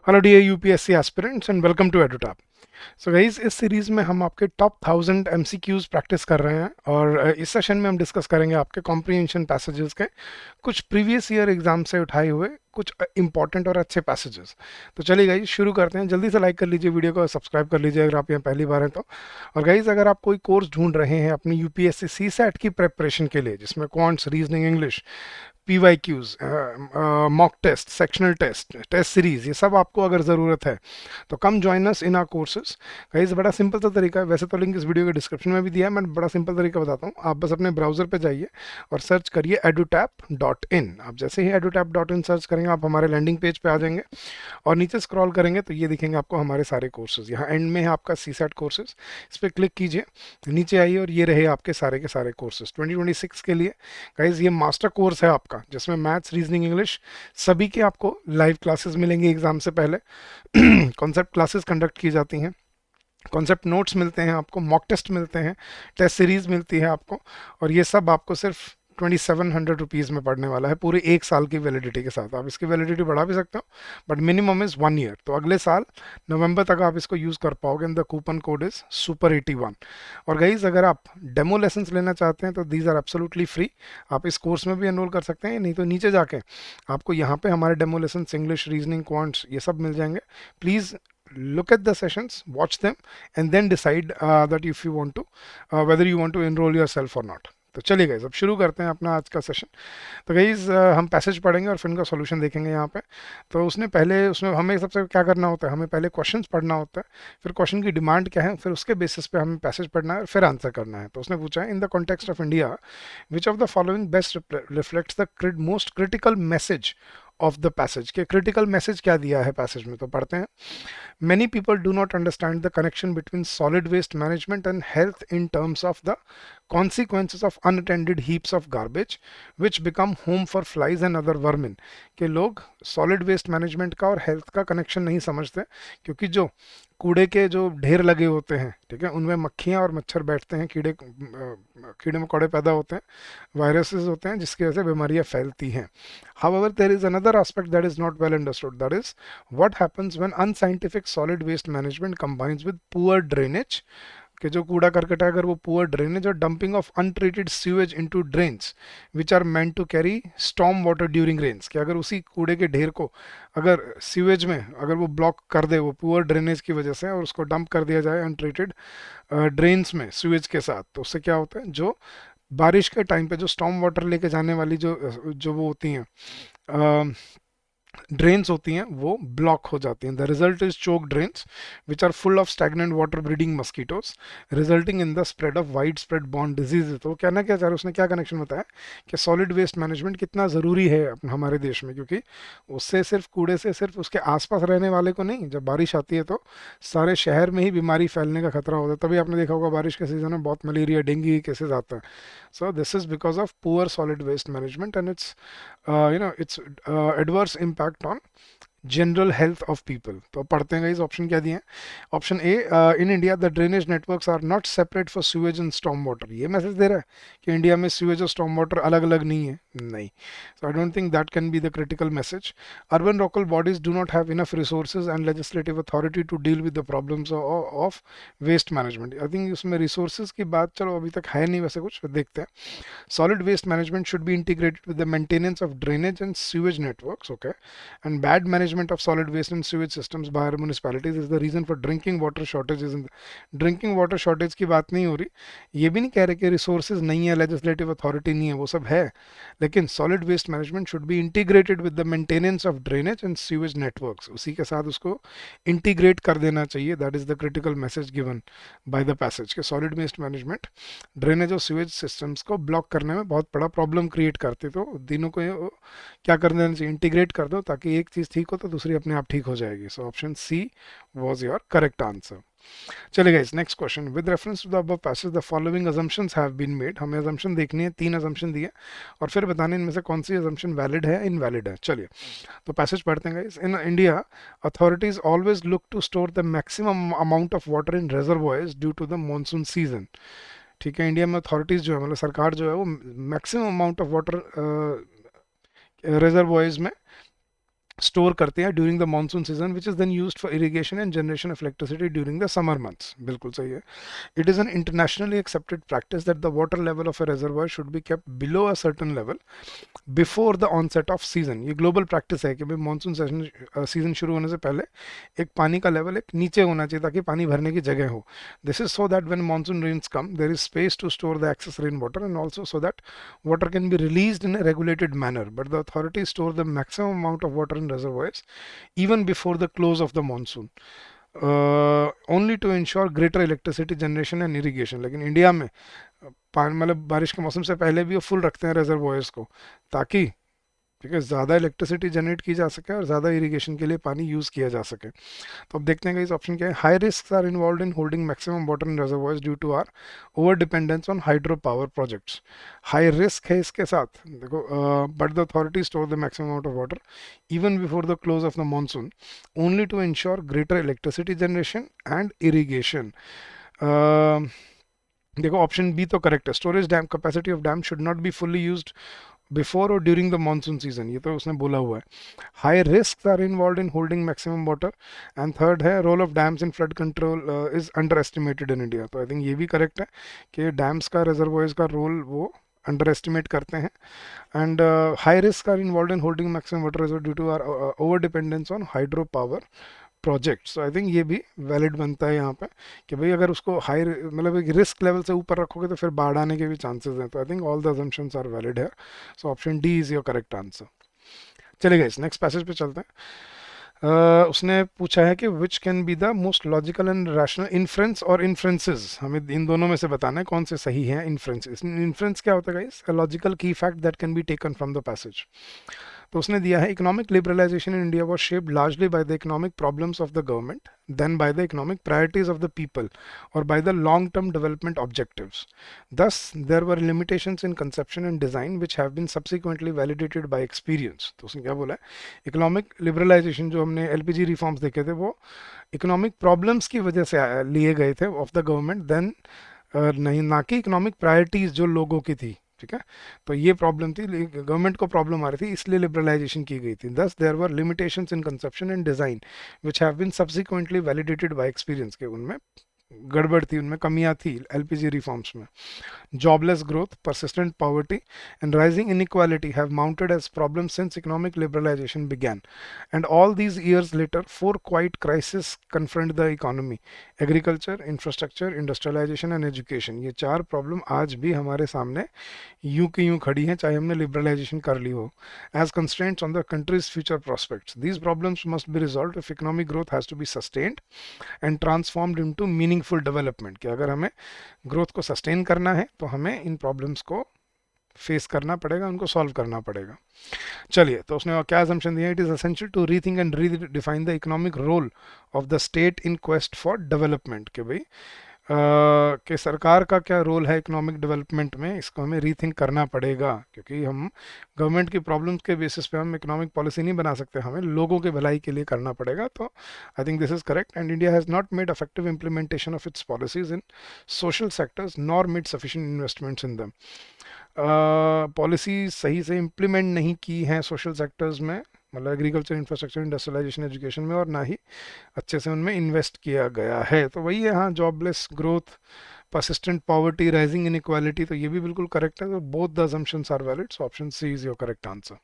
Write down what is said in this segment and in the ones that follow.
Hello dear UPSC aspirants and welcome to Edutap. So guys, इस series में हम आपके टॉप 1000 एमसीक्यूज प्रैक्टिस कर रहे हैं और इस सेशन में हम डिस्कस करेंगे आपके कॉम्प्रिहेंशन पैसेजेस के कुछ प्रीवियस ईयर एग्जाम से उठाए हुए कुछ इंपॉर्टेंट और अच्छे पैसेजेस। तो चलिए गाइस शुरू करते हैं। जल्दी से लाइक कर लीजिए वीडियो को, सब्सक्राइब कर लीजिए अगर आप यहाँ पहली बार हैं तो। और गाइस, अगर आप कोई कोर्स ढूंढ रहे हैं अपनी यूपीएससी सीसैट की प्रिपरेशन के लिए जिसमें quants, reasoning, English, PYQs, mock test, sectional test, test series, ये सब आपको अगर ज़रूरत है तो come join us in our courses. Guys, बड़ा सिंपल सा तरीका है, वैसे तो लिंक इस वीडियो के डिस्क्रिप्शन में भी दिया है, मैं बड़ा सिंपल तरीका बताता हूँ। आप बस अपने ब्राउजर पे जाइए और सर्च करिए edutap.in। आप जैसे ही edutap.in सर्च करेंगे आप हमारे लैंडिंग पेज पे आ जाएंगे और नीचे स्क्रॉल करेंगे तो ये दिखेंगे आपको हमारे सारे कोर्सेज। यहाँ एंड में है आपका सीसैट कोर्सेज, इस पर क्लिक कीजिए, नीचे आइए और ये रहे आपके सारे के सारे कोर्सेज 2026 के लिए। गाइज, ये मास्टर कोर्स है आपका जिसमें मैथ्स, रीजनिंग, इंग्लिश सभी के आपको लाइव क्लासेस मिलेंगे एग्जाम से पहले। कॉन्सेप्ट क्लासेस कंडक्ट की जाती हैं, कॉन्सेप्ट नोट्स मिलते हैं आपको, मॉक टेस्ट मिलते हैं, टेस्ट सीरीज मिलती है आपको। और ये सब आपको सिर्फ 2700 रुपीज़ में पड़ने वाला है पूरे एक साल की वैलिडिटी के साथ। आप इसकी वैलिडिटी बढ़ा भी सकते हो बट मिनिमम इज़ 1 ईयर। तो अगले साल नवंबर तक आप इसको यूज़ कर पाओगे and the coupon code is super 81। और गाइज, अगर आप डेमो लेसन्स लेना चाहते हैं तो दीज आर एब्सोल्युटली फ्री। आप इस कोर्स में भी एनरोल कर सकते हैं, नहीं तो नीचे जाके आपको यहाँ पे हमारे demo lessons, English, reasoning, quants, ये सब मिल जाएंगे। Please look at the sessions, watch them, and then decide that if you want to whether you want to enroll yourself or not। तो चलिए गाइज, अब शुरू करते हैं अपना आज का सेशन। तो गाइज, हम पैसेज पढ़ेंगे और फिर इनका सॉल्यूशन देखेंगे यहाँ पे। तो उसमें हमें सबसे क्या करना होता है, हमें पहले क्वेश्चंस पढ़ना होता है, फिर क्वेश्चन की डिमांड क्या है, फिर उसके बेसिस पे हमें पैसेज पढ़ना है और फिर आंसर करना है। तो उसने पूछा है, in the context of India which of the following best reflects the most critical message of the passage. के क्रिटिकल मैसेज क्या दिया है पैसेज में, तो पढ़ते हैं। Many people do not understand the connection between solid waste management and health in terms of the consequences of unattended heaps of garbage which become home for flies and other vermin। कि लोग solid waste management का और health का connection नहीं समझते, क्योंकि जो कूड़े के जो ढेर लगे होते हैं, ठीक है, उनमें मक्खियाँ और मच्छर बैठते हैं, कीड़े मकोड़े पैदा होते हैं, वायरसेस होते हैं जिसकी वजह से बीमारियाँ फैलती हैं। However, there is another aspect that is not well understood, that is what happens when unscientific solid waste management combines with poor drainage। कि जो कूड़ा करकट है, अगर वो पुअर ड्रेनेज और dumping of untreated sewage into drains which are meant to carry storm water during rains. कि अगर उसी कूड़े के ढेर को अगर सीवेज में अगर वो ब्लॉक कर दे, वो पुअर ड्रेनेज की वजह से, और उसको डंप कर दिया जाए अनट्रीटेड ड्रेन्स में सीवेज के साथ, तो उससे क्या होता है, जो बारिश के टाइम पे जो स्टॉर्म वाटर लेके जाने वाली जो जो वो होती हैं ड्रेन्स होती हैं, वो ब्लॉक हो जाती हैं। The result is choke drains which are full of stagnant water breeding mosquitoes resulting in the spread of wide spread borne disease. तो कहना क्या चाह रहा है, उसने क्या कनेक्शन बताया कि सॉलिड वेस्ट मैनेजमेंट कितना ज़रूरी है हमारे देश में, क्योंकि उससे सिर्फ कूड़े से सिर्फ उसके आसपास रहने वाले को नहीं, जब बारिश आती है तो सारे शहर में ही बीमारी फैलने का खतरा होता है। तभी आपने देखा होगा बारिश के सीजन में बहुत मलेरिया, डेंगू केसेज आते हैं। So this is because of poor solid waste management and its adverse impact on general health of people. तो पढ़ते हैं इस ऑप्शन क्या दिए हैं। Option A, in India the drainage networks are not separate for sewage and storm water. ये message दे रहा है कि इंडिया में सीवेज और स्टॉर्म वाटर अलग अलग नहीं है, नहीं। So I don't think that can be the critical message. Urban local bodies do not have enough resources and legislative authority to deal with the problems of waste management. I think उसमें resources की बात चलो अभी तक है नहीं, वैसे कुछ देखते हैं। Solid waste management should be integrated with the maintenance of drainage and sewage networks, okay? And bad management of solid waste and sewage systems by our municipalities is the reason for drinking water shortages in drinking water shortage की बात नहीं हो रही, ये भी नहीं कह रहे कि रिसोर्सेज नहीं है, लेजिस्लेटिव अथॉरिटी नहीं है, वो सब है, लेकिन solid waste management should be integrated with the maintenance of drainage and sewage networks. उसी के साथ उसको इंटीग्रेट कर देना चाहिए। That is the critical message given by the passage के सॉलिड वेस्ट मैनेजमेंट ड्रेनेज और सीवेज सिस्टम्स को ब्लॉक करने में बहुत बड़ा प्रॉब्लम क्रिएट करते। तो तीनों को क्या कर देना चाहिए, इंटीग्रेट कर दो, ताकि एक चीज़ ठीक हो तो दूसरी अपने आप ठीक हो जाएगी। So option C was your correct answer. चलिए guys, next question. With reference to the above passage the following assumptions have been made. हमें अजम्पशन देखनी है, 3 अजम्पशन दिए और फिर बताने इनमें से कौन सी अजम्पशन वैलिड है, इनवैलिड है। चलिए तो पैसेज पढ़ते हैं guys. In India authorities always look to store the maximum amount of water in reservoirs due to the monsoon season. ठीक है, इंडिया में अथॉरिटीज़ जो है, मतलब सरकार जो है, वो maximum amount of water reservoirs में स्टोर करते हैं during the monsoon season which is then used for irrigation and generation of electricity during the summer months. बिल्कुल सही है। It is an internationally accepted practice that the water level of a reservoir should be kept below a certain level before the onset of season। ये global practice है कि भाई monsoon season शुरू होने से पहले एक पानी का लेवल एक नीचे होना चाहिए ताकि पानी भरने की जगह हो। This is so that when monsoon rains come there is space to store the excess rain water and also so that water can be released in a regulated manner, but the authorities store the maximum amount of water in reservoirs even before the close of the monsoon, only to ensure greater electricity generation and irrigation. लेकिन India में मतलब बारिश के मौसम से पहले भी वो फुल रखते हैं रिजर्वोयर्स को, ताकि ठीक है ज़्यादा इलेक्ट्रिसिटी जनरेट की जा सके और ज़्यादा इरीगेशन के लिए पानी यूज़ किया जा सके। तो अब देखते हैं कि इस ऑप्शन क्या है। High risk are involved in holding maximum water in reservoirs due to our over dependence on hydro power projects. High risk है इसके साथ, देखो, but the authority store the maximum amount of water even before the close of the monsoon only to ensure greater electricity generation and irrigation। देखो option B तो correct है। Storage dam capacity of dam should not be fully used before और during the monsoon season, ये तो उसने बोला हुआ है। High risk are involved in holding maximum water. And third है role of dams in flood control is underestimated in India. तो I think ये भी करेक्ट है कि डैम्स का रिजर्वोयर्स का रोल वो अंडर एस्टिमेट करते हैं। And high risk are involved in holding maximum water reserve due to our over dependence on hydro power project. So I think ये भी वैलिड बनता है यहाँ पे कि भाई अगर उसको हाई मतलब एक रिस्क लेवल से ऊपर रखोगे तो फिर बाढ़ आने के भी चांसेस हैं। तो I think all the assumptions are valid है। So option D is your correct answer. चलिए गाइस नेक्स्ट पैसेज पे चलते हैं। उसने पूछा है कि which can be the most logical and rational inference और इन्फ्रेंसेस, हमें इन दोनों में से बताना है कौन से सही है। इन्फ्रेंस इन्फ्रेंस क्या होता है गाइस? अ लॉजिकल की fact that can be taken from the passage. तो उसने दिया है economic liberalisation in India was shaped largely by the economic problems of the government then by the economic priorities of the people और by the long term development objectives. Thus, there were limitations in conception and design which have been subsequently validated by experience। तो उसने क्या बोला है? Economic liberalisation जो हमने LPG reforms देखे थे वो इकोनॉमिक प्रॉब्लम्स की वजह से लिए गए थे ऑफ द गवर्नमेंट, देन नहीं, ना कि इकोनॉमिक प्रायोरिटीज जो लोगों की थी। ठीक है, तो ये प्रॉब्लम थी, गवर्नमेंट को प्रॉब्लम आ रही थी, इसलिए लिबरलाइजेशन की गई थी। Thus there were limitations in conception and design which have been subsequently validated by experience, के उनमें गड़बड़ थी, उनमें कमियां थी एलपीजी रिफॉर्म्स में। Jobless growth, persistent poverty, and rising inequality have mounted as problems since economic liberalization began. And all these years later, four quiet crises confront the economy: agriculture, infrastructure, industrialization, and education। ये चार problem आज भी हमारे सामने यूं की यूं खड़ी हैं, चाहे हमने लिबरलाइजेशन कर ली हो। As constraints on the country's future prospects, these problems must be resolved if economic growth has to be sustained and transformed into meaningful development। कि अगर हमें ग्रोथ को सस्टेन करना है तो हमें इन प्रॉब्लम्स को फेस करना पड़ेगा, उनको सॉल्व करना पड़ेगा। चलिए, तो उसने क्या असम्पशन दिया? It is essential to rethink and redefine the economic role of the state in quest for development. के भाई कि सरकार का क्या रोल है इकोनॉमिक डेवलपमेंट में, इसको हमें रीथिंक करना पड़ेगा, क्योंकि हम गवर्नमेंट की प्रॉब्लम्स के बेसिस पे हम इकोनॉमिक पॉलिसी नहीं बना सकते, हमें लोगों के भलाई के लिए करना पड़ेगा। तो I think this is correct. And India has not made effective implementation of its policies in social sectors nor made sufficient investments in दम। पॉलिसी सही से इम्प्लीमेंट नहीं की हैं सोशल सेक्टर्स में, मतलब एग्रीकल्चर, इंफ्रास्ट्रक्चर, इंडस्ट्रियलाइजेशन, एजुकेशन में, और ना ही अच्छे से उनमें इन्वेस्ट किया गया है। तो वही है, हाँ, jobless growth, persistent poverty, rising inequality, तो ये भी बिल्कुल करेक्ट है। तो both the assumptions are valid, so option C is your correct answer।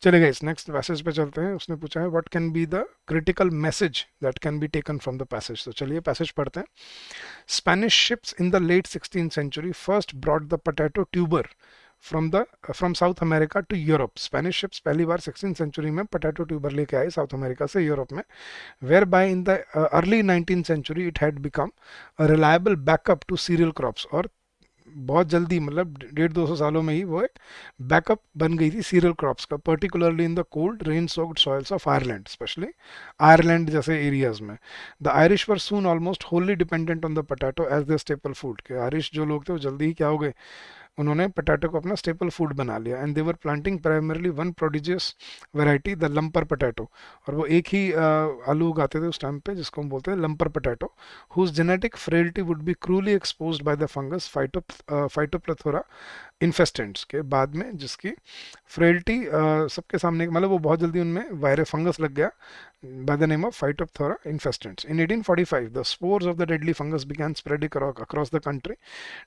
चलिए इस नेक्स्ट पैसेज पे चलते हैं। उसने पूछा है what can be the critical message that can be taken from the passage. तो चलिए पैसेज पढ़ते हैं। Spanish ships in the late 16th century first brought the potato tuber from South America to Europe। Spanish ships पहली बार 16th century में potato tuber लेके आए south America से Europe में। whereby in the early 19th century it had become a reliable backup to cereal crops। और बहुत जल्दी, मतलब 150-200 सालों में ही वो एक बैकअप बन गई थी सीरियल क्रॉप्स का, particularly in the cold rain soaked soils of Ireland, especially Ireland जैसे एरियाज में। The Irish were soon almost wholly dependent on the potato as the staple food. के आयरिश जो लोग थे वो जल्दी ही क्या हो गए, उन्होंने पोटैटो को अपना स्टेपल फूड बना लिया। And they were planting primarily one prodigious variety, the lumbar potato. और वो एक ही आलू उगाते थे उस टाइम पे जिसको हम बोलते हैं lumbar potato, whose genetic frailty would be cruelly exposed by the fungus Phytoplethora इन्फेस्टेंट्स के बाद में, जिसकी फ्रेलिटी सबके सामने, मतलब वो बहुत जल्दी उनमें वायरस फंगस लग गया by the name of Phytophthora infestans. In 1845, the spores of the deadly fungus began spreading across the country,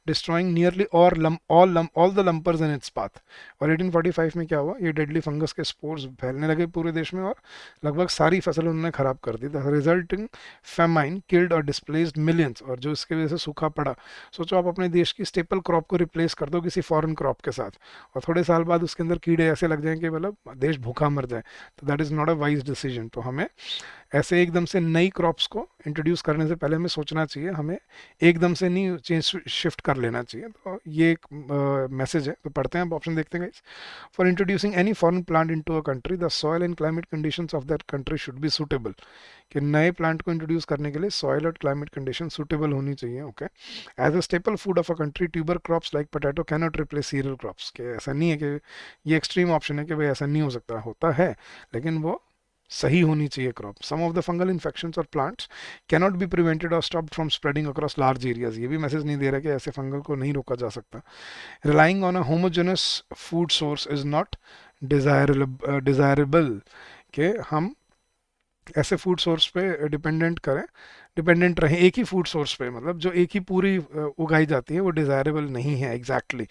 destroying nearly all the lumpers in its path. और 1845 में क्या हुआ, ये डेडली फंगस के स्पोर्स फैलने लगे पूरे देश में और लगभग सारी फसल उन्होंने खराब कर दी. द रिजल्टिंग फेमाइन किल्ड और डिस्प्लेस्ड मिलियंस, और जो इसके वजह से सूखा पड़ा. सोचो आप अपने देश की स्टेपल क्रॉप को रिप्लेस कर दो किसी फॉरेन क्रॉप के साथ, और थोड़े साल बाद उसके अंदर कीड़े ऐसे लग जाएं कि मतलब देश भूखा मर जाए. तो that is not a wise decision. तो हमें ऐसे एकदम से नई क्रॉप्स को इंट्रोड्यूस करने से पहले हमें सोचना चाहिए, हमें एकदम से नहीं चेंज शिफ्ट कर लेना चाहिए. तो ये एक मैसेज है. तो पढ़ते हैं, अब ऑप्शन देखते हैं. For introducing any foreign plant into a country, the soil and climate conditions of that country should be suitable. कि नए प्लांट को इंट्रोड्यूस करने के लिए सॉइल और क्लाइमेट कंडीशन सूटेबल होनी चाहिए. Okay. As a staple food of a country, tuber crops like potato can not replace cereal crops. के ऐसा नहीं है कि ये एक्सट्रीम ऑप्शन है कि भाई ऐसा नहीं हो सकता, होता है, लेकिन वो सही होनी चाहिए crop. Some of the fungal infections और plants can not be prevented और stopped from spreading across large areas. ये भी मैसेज नहीं दे रहा कि ऐसे फंगल को नहीं रोका जा सकता. Relying on a homogeneous food source is not desirable. कि हम ऐसे फूड सोर्स पे डिपेंडेंट रहें एक ही फूड सोर्स पे, मतलब जो एक ही पूरी उगाई जाती है, वो डिज़ायरेबल नहीं है. एग्जैक्टली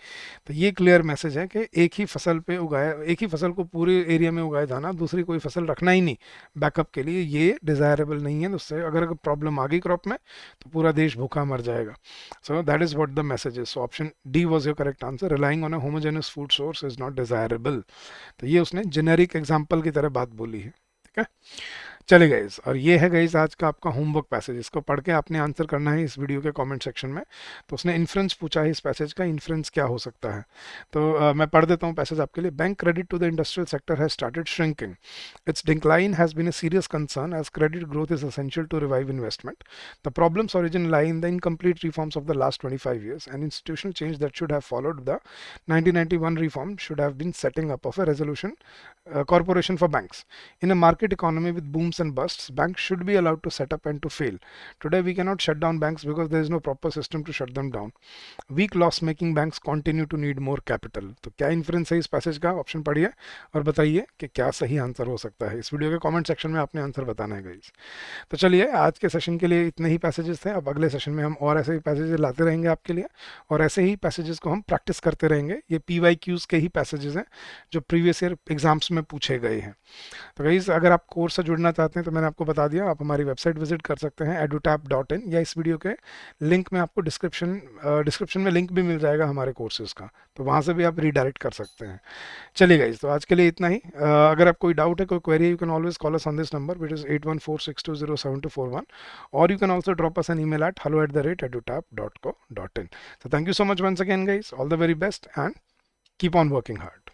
तो ये क्लियर मैसेज है कि एक ही फसल पे उगाया, एक ही फसल को पूरे एरिया में उगाया जाना, दूसरी कोई फसल रखना ही नहीं बैकअप के लिए, ये डिज़ायरेबल नहीं है. उससे अगर प्रॉब्लम आ गई क्रॉप में तो पूरा देश भूखा मर जाएगा. So that is what the message is. So option D was your correct answer. Relying on a homogeneous food source is not desirable. तो ये उसने जेनेरिक एग्जाम्पल की तरह बात बोली है. ठीक है, चले गाइस. और ये है गाइस आज का आपका होमवर्क पैसेज. इसको पढ़ के आपने आंसर करना है इस वीडियो के कमेंट सेक्शन में. तो उसने इन्फ्रेंस पूछा है इस पैसेज का, इन्फ्रेंस क्या हो सकता है. तो मैं पढ़ देता हूँ पैसेज आपके लिए. Bank credit to the industrial sector has started shrinking. Its decline has been a serious concern as credit growth is essential to revive investment. The problems origin lie in the incomplete reforms of the last 25 years. An institutional change that should have followed the 1991 reform should have been setting up of a resolution corporation for banks. In a market economy with booms and busts, banks should be allowed to set up and to fail. Today, we cannot shut down banks because there is no proper system to shut them down. Weak loss-making banks continue to need more capital. तो क्या inference है इस passage का, option पढ़िए और बताइए कि क्या सही आंसर हो सकता है. इस वीडियो के कमेंट सेक्शन में आपने आंसर बताना है गाइस. तो चलिए, आज के सेशन के लिए इतने ही पैसेजेस थे. अब अगले सेशन में हम और ऐसे ही पैसेजेस लाते रहेंगे आपके लिए, और ऐसे ही पैसेजेस को हम प्रैक्टिस करते रहेंगे. ये PYQs के ही पैसेजेस हैं जो प्रीवियस ईयर एग्जाम्स में पूछे गए हैं. तो गाइस, अगर आप कोर्स से जुड़ना चाहते हैं तो मैंने आपको बता दिया, आप हमारी वेबसाइट विजिट कर सकते हैं edutap.in, या इस वीडियो के लिंक में आपको डिस्क्रिप्शन में लिंक भी मिल जाएगा हमारे कोर्सेज का, तो वहाँ से भी आप रीडायरेक्ट कर सकते हैं. चलिए गाइस, तो आज के लिए इतना ही. अगर आप कोई डाउट है, कोई query, you can always call us on this number which is 8146207241, और you can also drop us an email at hello@edutap.co.in. So thank you so much once again guys. All the very best and keep on working hard.